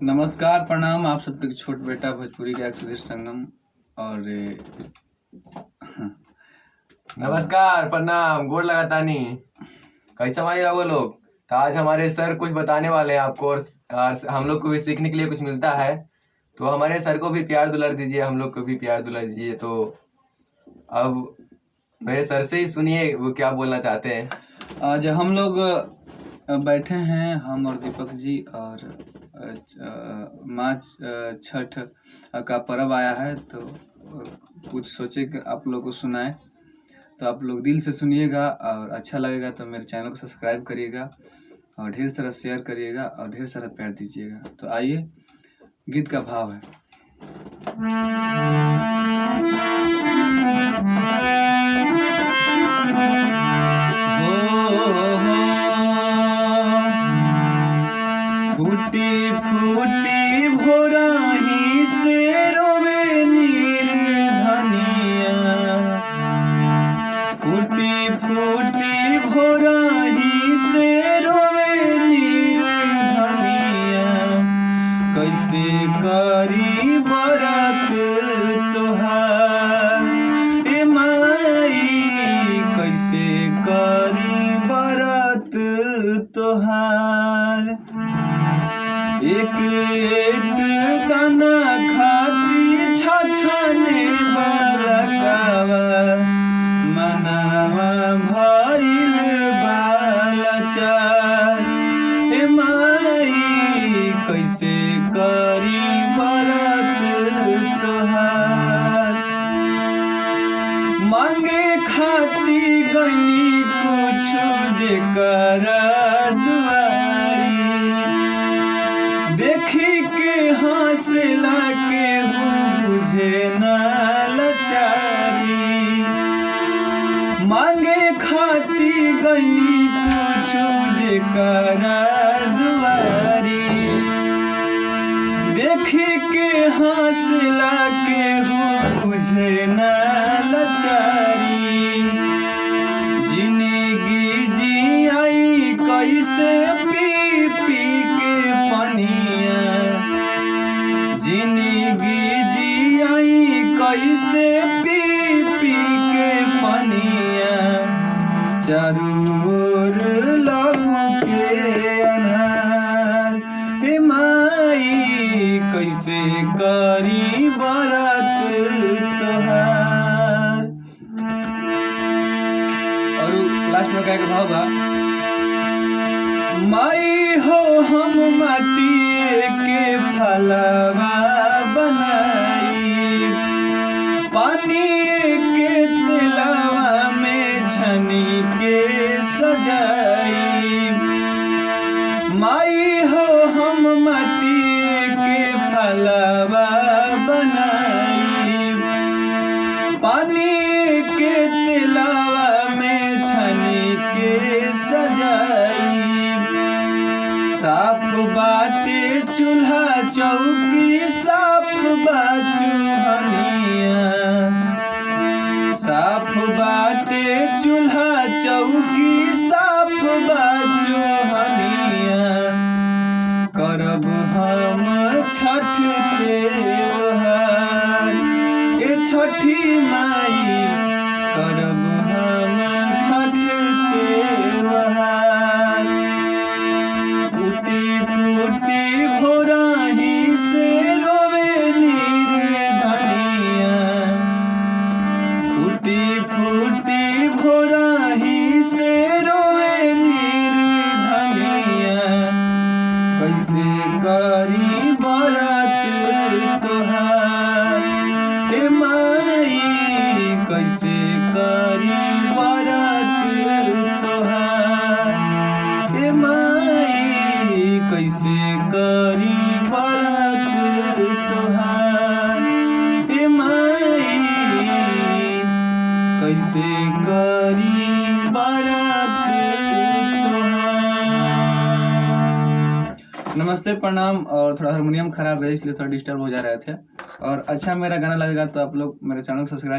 नमस्कार, प्रणाम। आप सब तक छोट बेटा भोजपुरी गायक सुधीर संगम और नमस्कार, प्रणाम, गोड़ लगातानी। कैसा मानी रहो लोग। तो आज हमारे सर कुछ बताने वाले हैं आपको और हम लोग को भी सीखने के लिए कुछ मिलता है। तो हमारे सर को भी प्यार दुलार दीजिए, हम लोग को भी प्यार दुलार दीजिए। तो अब मेरे सर से ही सुनिए वो क्या बोलना चाहते हैं। आज हम लोग बैठे हैं, हम और दीपक जी, और माँ छठ का पर्व आया है तो कुछ सोचे कि आप लोग को सुनाए। तो आप लोग दिल से सुनिएगा और अच्छा लगेगा तो मेरे चैनल को सब्सक्राइब करिएगा और ढेर सारा शेयर करिएगा और ढेर सारा प्यार दीजिएगा। तो आइए, गीत का भाव है। फूटी फूटी भोराही से रोवे निर्धनिया, फूटी फूटी भोराही से रोवे निर्धनिया। कैसे करी बरत तोहार ए माई, कैसे करी बरत तोहार। एक एक दाना खाती छछने बालकावा, मनावा भइल बालचार ए माई, कैसे करी बरत तोहार। मांगे खाती गनी कुछ जेकर दुआरी, देखी के हंसला के हो बुझे ना लाचारी। मांगे खाती गनी कुछ जेकर दुआरी, देखी के हंसला के हो बुझे ना लाचारी। जिंदगी जी आई कैसे पी पी के पनिया, जिंदगी जी आई कैसे पी पी के पनिया। चारू ओर लहू के अनार ए माई, कैसे करी बरत तोहार। और लास्ट में क्या भाव बा। माई हो हम माटी के फलवा बनाई, पानी के तेलवा में छनी के सजाई। माई हो हम माटी के फलवा बनाई, पानी के तेलवा में छनी के सजाई। साफ बाटे चूल्हा चौकी, साफ बा चूहनिया, साफ बाटे चूल्हा चौकी, साफ बा चूहनिया। करब हम छठ त्योहार ए छठी माई, करब हम छठ त्योहार। फूटी फूटी भोराही से रोवे निर्धनिया, फूटी फूटी भोराही से रोवे निर्धनिया। कैसे करी बरत तोहार ए माई, कैसे करी बरत तोहार ए माई, कैसे करी बरत तोहार ए माई, कैसे करी बरत तोहार। नमस्ते, प्रणाम। और थोड़ा हारमोनियम खराब है इसलिए थोड़ा डिस्टर्ब हो जा रहे थे। और अच्छा मेरा गाना लगेगा तो आप लोग मेरे चैनल को सब्सक्राइब